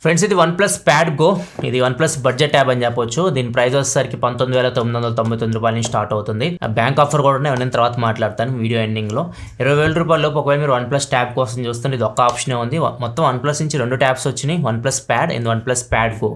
Friends ఇది OnePlus Pad Go. ఇది OnePlus budget tab అని చెప్పొచ్చు. దీని ప్రైస్ వచ్చేసరికి 19,999 రూపాయల నుంచి స్టార్ట్ అవుతుంది. బ్యాంక్ ఆఫర్ కూడా ఉన్నాయి, నేను తర్వాత మాట్లాడతాను వీడియో ఎండింగ్ లో. 20,000 రూపాయల లోపు ఒకవేళ మీరు OnePlus ట్యాబ్ కోసం చూస్తుంటే ఇది ఒక్క ఆప్షనే ఉంది. మొత్తం OnePlus నుంచి 2 ట్యాబ్స్ వచ్చినాయి, OnePlus Pad and OnePlus Pad Go.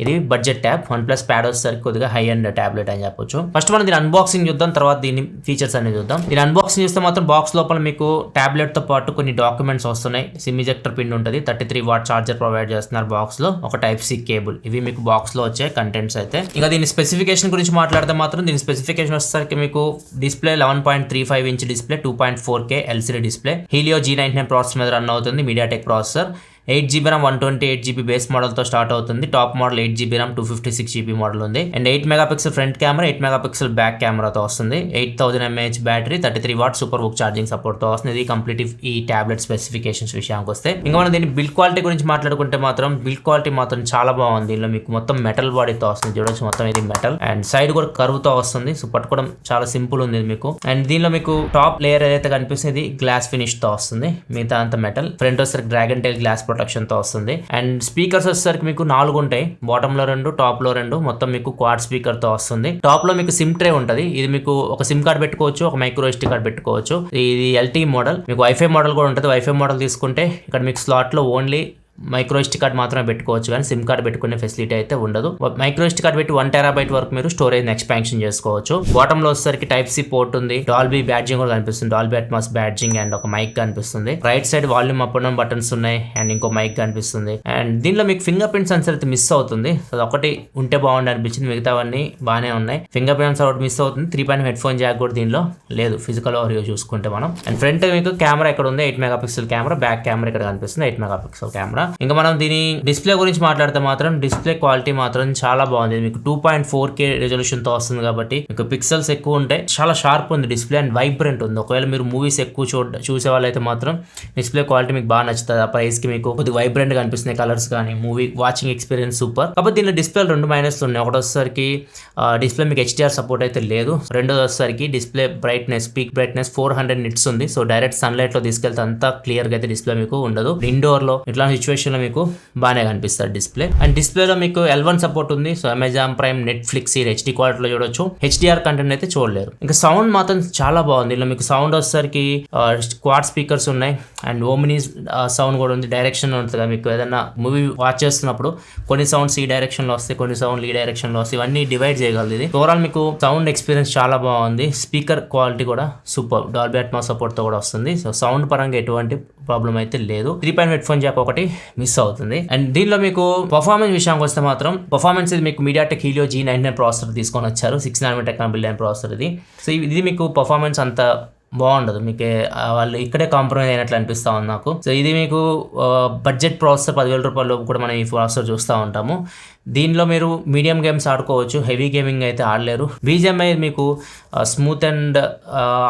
ఇది బడ్జెట్ ట్యాబ్. OnePlus Pad వచ్చేసరికి కొద్దిగా హై అండ్ టాబ్లెట్ అని చెప్పొచ్చు. ఫస్ట్ మనం దీని అన్బాక్సింగ్ చూద్దాం, తర్వాత దీని ఫీచర్స్ అనేది చూద్దాం. దీని అన్బాక్సింగ్ చూస్తే మాత్రం బాక్స్ లోపల మీకు టాబ్లెట్ తో పాటు కొన్ని డాక్యుమెంట్స్ వస్తున్నాయి. సిమ్ ఇజెక్టర్ పిన్ ఉంటుంది, 33 వాట్ చార్జర్ ప్రొవైడ్ చేస్తున్నారు బాక్స్ లో, ఒక టైప్ సి కేబుల్. ఇవి మీకు బాక్స్ లో వచ్చే కంటెంట్స్ అయితే. ఇంకా దీని స్పెసిఫికేషన్ గురించి మాట్లాడితే మాత్రం దీని స్పెసిఫికేషన్ వచ్చేసరికి మీకు display 11.35 inch display, 2.4K LCD display, Helio G99 processor మీద రన్ అవుతుంది, MediaTek processor. 8GB RAM 128GB base మోడల్తో స్టార్ట్ అవుతుంది. Top model 8GB RAM 256GB model ఉంది. And 8 megapixel front camera, 8 megapixel back కెమెరాతో వస్తుంది. 8000 mAh బ్యాటరీ, 33 వాట్ సూపర్ బుక్ charging సపోర్ట్తో వస్తుంది. ఇది కంప్లీట్ ఈ టాబ్లెట్ స్పెసిఫికేషన్స్ విషయానికి వస్తే. ఇంకా మనం దీని బిల్డ్ క్వాలిటీ గురించి మాట్లాడుకుంటే మాత్రం బిల్డ్ క్వాలిటీ మాత్రం చాలా బాగుంది. దీనిలో మీకు మొత్తం మెటల్ బాడీతో వస్తుంది, చూడొచ్చు మొత్తం ఇది మెటల్. అండ్ సైడ్ కూడా కర్వ్తో వస్తుంది, సో పట్టుకోవడం చాలా సింపుల్ ఉంది మీకు. అండ్ దీనిలో మీకు టాప్ లేయర్ ఏదైతే కనిపిస్తుంది గ్లాస్ ఫినిష్ తో వస్తుంది, మిగతా అంతా మెటల్. ఫ్రంట్ వచ్చేసరికి డ్రాగన్ టైల్ గ్లాస్ ప్రొటెక్షన్ తో వస్తుంది. అండ్ స్పీకర్స్ వచ్చేసరికి మీకు 4 ఉంటాయి, బాటమ్ లో 2, టాప్ లో 2, మొత్తం మీకు క్వాడ్ స్పీకర్ తో వస్తుంది. టాప్ లో మీకు సిమ్ ట్రే ఉంటది, ఇది మీకు ఒక సిమ్ కార్డ్ పెట్టుకోవచ్చు, ఒక మైక్రో SD కార్డ్ పెట్టుకోవచ్చు. ఇది LTE మోడల్. మీకు వైఫై మోడల్ కూడా ఉంటుంది. వైఫై మోడల్ తీసుకుంటే ఇక్కడ మీకు స్లాట్ లో ఓన్లీ మైక్రో SD కార్డ్ మాత్రమే పెట్టుకోవచ్చు, కానీ సిమ్ కార్డ్ పెట్టుకునే ఫెసిలిటీ అయితే ఉండదు. మైక్రో SD కార్డ్ పెట్టి 1 TB వరకు మీరు స్టోరేజ్ ఎక్స్పాన్షన్ చేసుకోవచ్చు. బాటమ్ లో వచ్చేసరికి టైప్ సి పోర్ట్ ఉంది, డాల్బీ బ్యాడ్జింగ్ కూడా కనిపిస్తుంది, డాల్బీ అట్మాస్ బ్యాడ్జింగ్ అండ్ ఒక మైక్ కనిపిస్తుంది. Right side volume up and down buttons ఉన్నాయి అండ్ ఇంకో మైక్ కనిపిస్తుంది. అండ్ దీనిలో మీకు ఫింగర్ ప్రింట్ సెన్సర్ అయితే మిస్ అవుతుంది, అది ఒకటి ఉంటే బాగుంది అనిపించింది, మిగతావన్నీ బాగానే ఉన్నాయి. ఫింగర్ ప్రింట్ సెన్సర్ ఒకటి మిస్ అవుతుంది. 3.5 హెడ్ ఫోన్ జాక్ కూడా దీనిలో లేదు ఫిజికల్ ఓవర్ చూసుకుంటే మనం. అండ్ ఫ్రంట్ మీకు కెమెరా ఇక్కడ ఉంది, 8 మెగాపిక్సెల్ కెమెరా, బ్యాక్ కెమెరా ఇక్కడ కనిపిస్తుంది, 8 మెగాపిక్సెల్ కెమెరా. ఇంకా మనం దీని డిస్ప్లే గురించి మాట్లాడితే మాత్రం డిస్ప్లే క్వాలిటీ మాత్రం చాలా బాగుంది. మీకు 2.4K రెజల్యూషన్ తో వస్తుంది కాబట్టి మీకు పిక్సెల్స్ ఎక్కువ ఉంటాయి, చాలా షార్ప్ ఉంది డిస్ప్లే అండ్ వైబ్రెంట్ ఉంది. ఒకవేళ మీరు మూవీస్ ఎక్కువ చూసే వాళ్ళైతే మాత్రం డిస్ప్లే క్వాలిటీ మీకు బాగా నచ్చుతుంది. ఆ ప్రైస్ కి మీకు కొద్దిగా వైబ్రెంట్ గా కనిపిస్తున్నాయి కలర్స్ కానీ, మూవీ వాచింగ్ ఎక్స్పీరియన్స్ సూపర్. కాబట్టి దీనిలో డిస్ప్లే 2 మైనస్లు ఉన్నాయి. ఒకటి వచ్చేసరికి డిస్ప్లే మీకు HDR సపోర్ట్ అయితే లేదు. రెండోది వచ్చేసరికి display brightness, peak brightness 400 nits ఉంది. సో డైరెక్ట్ సన్లైట్ లో తీసుకెళ్తే అంతా క్లియర్ గా అయితే డిస్ప్లే మీకు ఉండదు. ఇండోర్ లో ఇట్లాంటి సిచ్యువేషన్ లో మీకు బాగానే కనిపిస్తుంది డిస్ప్లే. అండ్ డిస్ప్లేలో మీకు L1 సపోర్ట్ ఉంది. So Amazon prime, Netflix HD క్వాలిటీలో చూడొచ్చు. HDR కంటెంట్ అయితే చూడలేరు. ఇంకా సౌండ్ మాత్రం చాలా బాగుంది. ఇలా మీకు సౌండ్ వచ్చేసరికి క్వాడ్ స్పీకర్స్ ఉన్నాయి అండ్ ఓమినీ సౌండ్ కూడా ఉంది. డైరెక్షన్ ఉంటుంది కదా, మీకు ఏదైనా మూవీ వాచ్ చేస్తున్నప్పుడు కొన్ని సౌండ్స్ ఈ డైరెక్షన్ లో వస్తాయి, కొన్ని సౌండ్ ఈ డైరెక్షన్ లో వస్తాయి, ఇవన్నీ డివైడ్ చేయగలదు ఇది. ఓవరాల్ మీకు సౌండ్ ఎక్స్పీరియన్స్ చాలా బాగుంది. స్పీకర్ క్వాలిటీ కూడా సూపర్, డాల్బీ అట్మాస్ సపోర్ట్ తో కూడా వస్తుంది. సో సౌండ్ పరంగా ఎటువంటి ప్రాబ్లం అయితే లేదు. 3.5 హెడ్ ఫోన్ జాక్ ఒకటి మిస్ అవుతుంది. అండ్ దీనిలో మీకు పర్ఫార్మెన్స్ విషయానికి వస్తే మాత్రం పర్ఫార్మెన్స్ ఇది మీకు మీడియాటెక్ హీలియో G99 ప్రాసెసర్ తీసుకొని వచ్చారు, 6 nm బిల్డ్ అయిన ప్రాసెసర్ ఇది. సో ఇది మీకు పర్ఫార్మెన్స్ అంత బాగుండదు, మీకు వాళ్ళు ఇక్కడే కాంప్రమైజ్ అయినట్లు అనిపిస్తా ఉంది నాకు. సో ఇది మీకు బడ్జెట్ ప్రాసెసర్ 10,000 రూపాయల లోపు కూడా మనం ఈ ప్రాసెసర్ చూస్తూ ఉంటాము. దీనిలో మీరు మీడియం గేమ్స్ ఆడుకోవచ్చు, హెవీ గేమింగ్ అయితే ఆడలేరు. BGMI మీకు స్మూత్ అండ్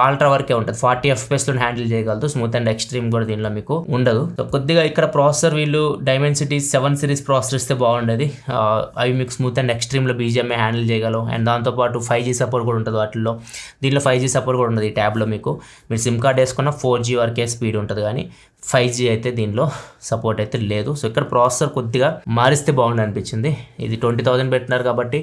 అల్ట్రా వరకే ఉంటుంది, 40 FPS లో హ్యాండిల్ చేయగలదు. స్మూత్ అండ్ ఎక్స్ట్రీమ్ కూడా దీనిలో మీకు ఉండదు. సో కొద్దిగా ఇక్కడ ప్రాసెసర్ వీళ్ళు డైమెన్సిటీ 7 సిరీస్ ప్రాసెసర్ ఇస్తే బాగుండేది. అవి మీకు స్మూత్ అండ్ ఎక్స్ట్రీమ్ లో BGMI హ్యాండిల్ చేయగలవు. అండ్ దాంతోపాటు 5G సపోర్ట్ కూడా ఉంటుంది వాటిల్లో. దీనిలో 5G సపోర్ట్ కూడా ఉంటుంది ఈ ట్యాబ్లో. మీకు మీరు సిమ్ కార్డ్ వేసుకున్న 4G వరకే స్పీడ్ ఉంటుంది, కానీ 5G అయితే దీనిలో సపోర్ట్ అయితే లేదు. సో ఇక్కడ ప్రాసెసర్ కొద్దిగా మారిస్తే బాగుంది అనిపించింది. ఇది 20,000 పెట్టినారు కాబట్టి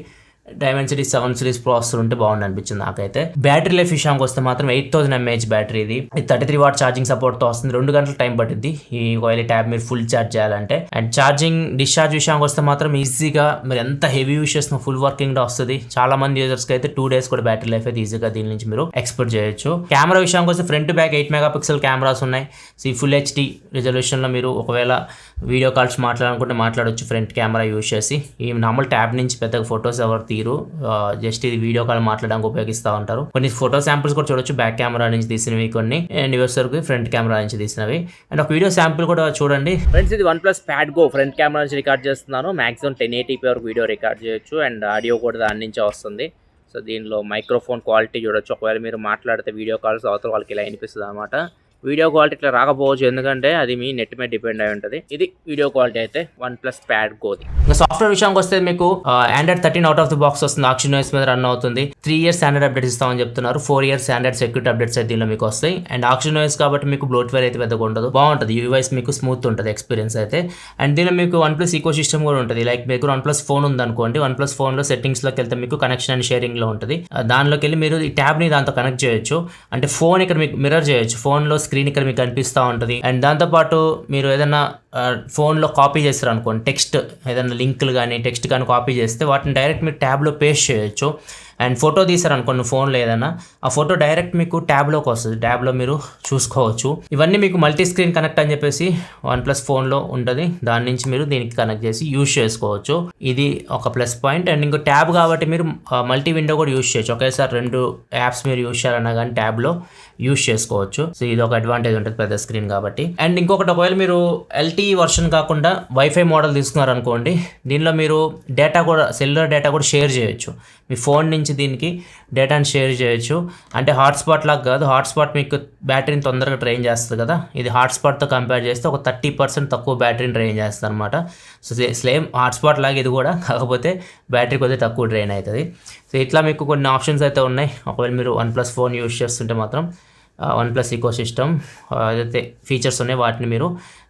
డైమెన్సిటీ 7 సిరీస్ ప్రాసెసర్ ఉంటే బాగుంది అనిపించింది నాకైతే. బ్యాటరీ లైఫ్ విషయానికి వస్తే మాత్రం 8000 mAh బ్యాటరీ ఇది. 33 వాట్ ఛార్జింగ్ సపోర్ట్ తో వస్తుంది. 2 గంటల టైం పట్టింది ఈ ఒకవేళ ట్యాబ్ మీరు ఫుల్ ఛార్జ్ చేయాలంటే. అండ్ ఛార్జింగ్ డిశ్చార్జ్ విషయానికి వస్తే మాత్రం ఈజీగా మీరు ఎంత హెవీ యూస్ చేసిన ఫుల్ వర్కింగ్ లో వస్తుంది. చాలా మంది యూజర్స్ కి అయితే 2 days కూడా బ్యాటరీ లైఫ్ అయితే ఈజీగా దీని నుంచి మీరు ఎక్స్పెక్ట్ చేయొచ్చు. కెమెరా విషయానికి వస్తే ఫ్రంట్ బ్యాక్ 8 మెగాపిక్సెల్ కెమెరాస్ ఉన్నాయి. సో ఈ ఫుల్ HD రిజల్యూషన్ లో మీరు ఒకవేళ వీడియో కాల్స్ మాట్లాడాలనుకుంటే మాట్లాడొచ్చు ఫ్రంట్ కెమెరా యూజ్ చేసి. ఈ నార్మల్ ట్యాబ్ నుంచి పెద్దగా ఫొటోస్ ఎవరు తీరు, జస్ట్ ఇది వీడియో కాల్ మాట్లాడడానికి ఉపయోగిస్తూ ఉంటారు. కొన్ని ఫోటో శాంపిల్స్ కూడా చూడొచ్చు, బ్యాక్ కెమెరా నుంచి తీసినవి కొన్ని, అండ్ వరకు ఫ్రంట్ కెమెరా నుంచి తీసినవి. అండ్ ఒక వీడియో శాంపిల్ కూడా చూడండి. ఫ్రెండ్స్ ఇది OnePlus Pad Go front camera నుంచి రికార్డ్ చేస్తున్నాను. మాక్సిమం 1080p వరకు వీడియో రికార్డ్ చేయొచ్చు అండ్ ఆడియో కూడా దాని నుంచే వస్తుంది. సో దీనిలో మైక్రోఫోన్ క్వాలిటీ చూడొచ్చు. ఒకవేళ మీరు మాట్లాడితే వీడియో కాల్స్ అవతల వాళ్ళకి ఇలా వినిపిస్తుంది అనమాట. వీడియో క్వాలిటీ ఇట్లా రాకపోవచ్చు, ఎందుకంటే అది మీ నెట్ మీద డిపెండ్ అయి ఉంటుంది. ఇది వీడియో క్వాలిటీ అయితే OnePlus Pad Goది. ఇంకా సాఫ్ట్వేర్ విషయానికి వస్తే మీకు Android 13 out of the box వస్తుంది. ఆక్సినోయిస్ మీద రన్ అవుతుంది. 3 years స్టాండర్డ్ అప్డేట్స్ ఇస్తామని చెప్తున్నారు. 4 years స్టాండర్డ్ సెక్యూరిటీ అప్డేట్స్ అయితే దీనిలో మీకు వస్తాయి. అండ్ ఆక్సినోయిస్ కాబట్టి మీకు బ్లోట్వేర్ అయితే పెద్దగా ఉండదు, బాగుంటుంది. యూఐస్ మీకు స్మూత్ ఉంటుంది ఎక్స్పీరియన్స్ అయితే. అండ్ దీనిలో మీకు OnePlus ఈకో సిస్టమ్ కూడా ఉంటుంది. లైక్ మీకు OnePlus ఫోన్ ఉందనుకోండి, OnePlus ఫోన్లో సెట్టింగ్స్లోకి వెళ్తే మీకు కనెక్షన్ అండ్ షేరింగ్లో ఉంటుంది. దానిలోకి వెళ్ళి మీరు ఈ ట్యాబ్ని దాంతో కనెక్ట్ చేయొచ్చు. అంటే ఫోన్ ఇక్కడ మీకు మిర్రర్ చేయొచ్చు, ఫోన్లో స్క్రీన్ ఇక్కడ మీకు కనిపిస్తూ ఉంటుంది. అండ్ దాంతోపాటు మీరు ఏదైనా ఫోన్లో కాపీ చేస్తారు అనుకోండి, టెక్స్ట్ ఏదైనా లింకులు కానీ టెక్స్ట్ కానీ కాపీ చేస్తే వాటిని డైరెక్ట్ మీరు ట్యాబ్లో పేస్ట్ చేయొచ్చు. అండ్ ఫోటో తీసారు అనుకోండి ఫోన్లో ఏదైనా, ఆ ఫోటో డైరెక్ట్ మీకు ట్యాబ్లోకి వస్తుంది, ట్యాబ్లో మీరు చూసుకోవచ్చు. ఇవన్నీ మీకు మల్టీ స్క్రీన్ కనెక్ట్ అని చెప్పేసి OnePlus ఫోన్లో ఉంటుంది. దాని నుంచి మీరు దీనికి కనెక్ట్ చేసి యూజ్ చేసుకోవచ్చు. ఇది ఒక ప్లస్ పాయింట్. అండ్ ఇంకో ట్యాబ్ కాబట్టి మీరు మల్టీ విండో కూడా యూజ్ చేయొచ్చు. ఒకేసారి 2 యాప్స్ మీరు యూజ్ చేయాలన్నా కానీ ట్యాబ్లో యూజ్ చేసుకోవచ్చు. సో ఇది ఒక అడ్వాంటేజ్ ఉంటుంది పెద్ద స్క్రీన్ కాబట్టి. అండ్ ఇంకొకటి, ఒకవేళ మీరు LTE వర్షన్ కాకుండా వైఫై మోడల్ తీసుకున్నారనుకోండి, దీనిలో మీరు డేటా కూడా సెల్యులర్ డేటా కూడా షేర్ చేయొచ్చు. మీ ఫోన్ నుంచి దీనికి డేటాని షేర్ చేయొచ్చు. అంటే హాట్స్పాట్ లాగా కాదు, హాట్స్పాట్ మీకు బ్యాటరీని తొందరగా డ్రైన్ చేస్తుంది కదా, ఇది హాట్స్పాట్తో కంపేర్ చేస్తే ఒక 30% తక్కువ బ్యాటరీని డ్రైన్ చేస్తుంది అనమాట. సో సేమ్ హాట్స్పాట్ లాగా ఇది కూడా, కాకపోతే బ్యాటరీ కొద్దిగా తక్కువ డ్రైన్ అవుతుంది. సో ఇట్లా మీకు కొన్ని ఆప్షన్స్ అయితే ఉన్నాయి. ఒకవేళ మీరు OnePlus ఫోన్ యూజ్ చేస్తుంటే మాత్రం OnePlus ఈకో సిస్టమ్ ఏదైతే ఫీచర్స్ ఉన్నాయో వాటిని మీరు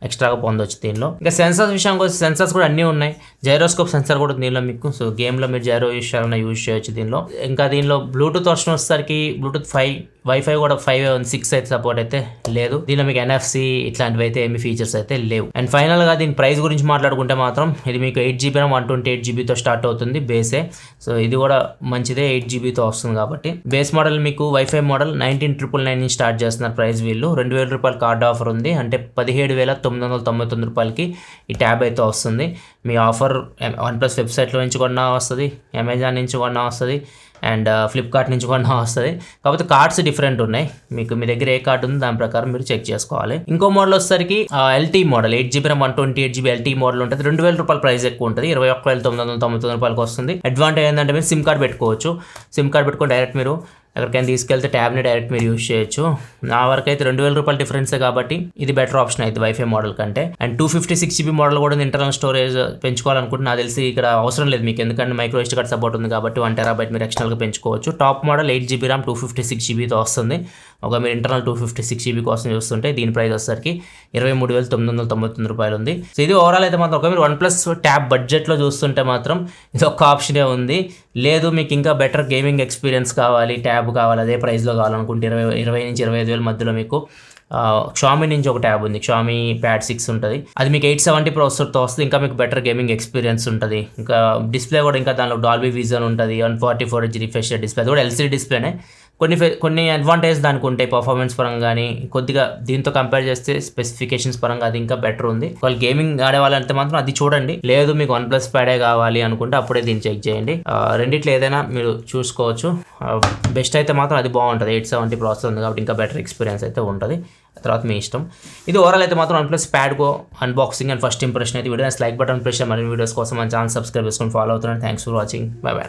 ఎక్స్ట్రాగా పొందవచ్చు దీనిలో. ఇంకా సెన్సార్స్ విషయానికి వస్తే సెన్సార్స్ కూడా అన్నీ ఉన్నాయి. జైరోస్కోప్ సెన్సార్ కూడా దీనిలో మీకు, సో గేమ్లో మీరు జైరో యూజ్ చేయాలన్నా యూజ్ చేయొచ్చు దీనిలో. ఇంకా దీనిలో బ్లూటూత్ వర్షన్ వచ్చేసరికి బ్లూటూత్ 5, వైఫై కూడా 5.6 అయితే సపోర్ట్ అయితే లేదు. దీనిలో మీకు NFC ఇట్లాంటివి అయితే ఏమి ఫీచర్స్ అయితే లేవు. అండ్ ఫైనల్గా దీని ప్రైస్ గురించి మాట్లాడుకుంటే మాత్రం ఇది మీకు 8GB RAM 128GBతో స్టార్ట్ అవుతుంది బేసే. సో ఇది కూడా మంచిదే, 8GBతో వస్తుంది కాబట్టి. బేస్ మోడల్ మీకు వైఫై మోడల్ 19,999 స్టార్ట్ చేస్తున్నారు ప్రైస్ వీళ్ళు. 2,000 రూపాయలు కార్డ్ ఆఫర్ ఉంది, అంటే 17,999 రూపాయలకి ఈ ట్యాబ్ అయితే వస్తుంది. మీ ఆఫర్ OnePlus వెబ్సైట్లో నుంచి కొన్నా వస్తుంది, అమెజాన్ నుంచి కొన్నా వస్తుంది, అండ్ ఫ్లిప్కార్ట్ నుంచి కొన్నా వస్తుంది. కాకపోతే కార్డ్స్ డిఫరెంట్ ఉన్నాయి. మీకు మీ దగ్గర ఏ కార్డు ఉందో దాని ప్రకారం మీరు చెక్ చేసుకోవాలి. ఇంకో మోడల్ వచ్చేసరికి LTE model 8GB RAM 128GB LTE model ఉంటుంది. 2,000 రూపాయల ప్రైస్ ఎక్కువ ఉంటుంది, 21,999 రూపాయలకి వస్తుంది. అడ్వాంటేజ్ ఏంటంటే మీరు సిమ్ కార్డ్ పెట్టుకోవచ్చు. సిమ్ కార్డ్ పెట్టుకొని డైరెక్ట్ మీరు ఎక్కడికైనా తీసుకెళ్తే ట్యాబ్ని డైరెక్ట్ మీరు యూజ్ చేయొచ్చు. నా వరకు అయితే 2,000 రూపాయల డిఫరెన్సే కాబట్టి ఇది బెటర్ ఆప్షన్ అయితే వైఫై మోడల్ కంటే. అండ్ 256GB మోడల్ కూడా ఇంటర్నల్ స్టోరేజ్ పెంచుకోవాలనుకుంటే నాకు తెలిసి ఇక్కడ అవసరం లేదు మీకు, ఎందుకంటే మైక్రో SD కార్డ్ సపోర్ట్ ఉంది కాబట్టి 1 TB మీరు ఎక్స్టర్నల్గా పెంచుకోవచ్చు. టాప్ మోడల్ 8GB RAM 256GBతో వస్తుంది. ఒక మీరు ఇంటర్నల్ 256GB కోసం చూస్తుంటే దీని ప్రైస్ వచ్చేసరికి 23,999 రూపాయలు ఉంది. సో ఇది ఓవరాల్ అయితే మాత్రం ఒక మీరు OnePlus ట్యాబ్ బడ్జెట్లో చూస్తుంటే మాత్రం ఇది ఒక ఆప్షనే ఉంది. లేదు మీకు ఇంకా బెటర్ గేమింగ్ ఎక్స్పీరియన్స్ కావాలి, ట్యాబ్ కావాలి, అదే ప్రైస్లో కావాలనుకుంటే 20 నుంచి 25,000 మధ్యలో మీకు Xiaomi నుంచి ఒక ట్యాబ్ ఉంది, Xiaomi Pad 6 ఉంటుంది. అది మీకు 870 ప్రాసెసర్తో వస్తుంది. ఇంకా మీకు బెటర్ గేమింగ్ ఎక్స్పీరియన్స్ ఉంటుంది. ఇంకా డిస్ప్లే కూడా ఇంకా దానిలో డాల్బీ విజన్ ఉంటుంది, 144Hz రిఫ్రెష్ డిస్ప్లే, అది కూడా LCD డిస్ప్లేనే. కొన్ని అడ్వాంటేజ్ దానికి ఉంటాయి పర్ఫార్మెన్స్ పరంగా, కానీ కొద్దిగా దీంతో కంపేర్ చేస్తే స్పెసిఫికేషన్స్ పరంగా అది ఇంకా బెటర్ ఉంది. వాళ్ళు గేమింగ్ ఆడేవాళ్ళంటే మాత్రం అది చూడండి. లేదు మీకు OnePlus Pad కావాలి అనుకుంటే అప్పుడే దీన్ని చెక్ చేయండి. రెండిట్లో ఏదైనా మీరు చూసుకోవచ్చు. బెస్ట్ అయితే మాత్రం అది బాగుంటుంది, 870 ప్రాసెసర్ ఉంది కాబట్టి ఇంకా బెటర్ ఎక్స్పీరియన్స్ అయితే ఉంటుంది. తర్వాత మీ ఇష్టం. ఇది ఓవరాల్ అయితే మాత్రం OnePlus Pad Go unboxing and first impression అయితే వీడియో లైక్ బటన్ ప్రెస్ మరిన్ని వీడియోస్ కోసం మన ఛానల్ సబ్స్క్రైబ్ చేసుకొని ఫాలో అవుతున్నాను. Thanks for watching. By by.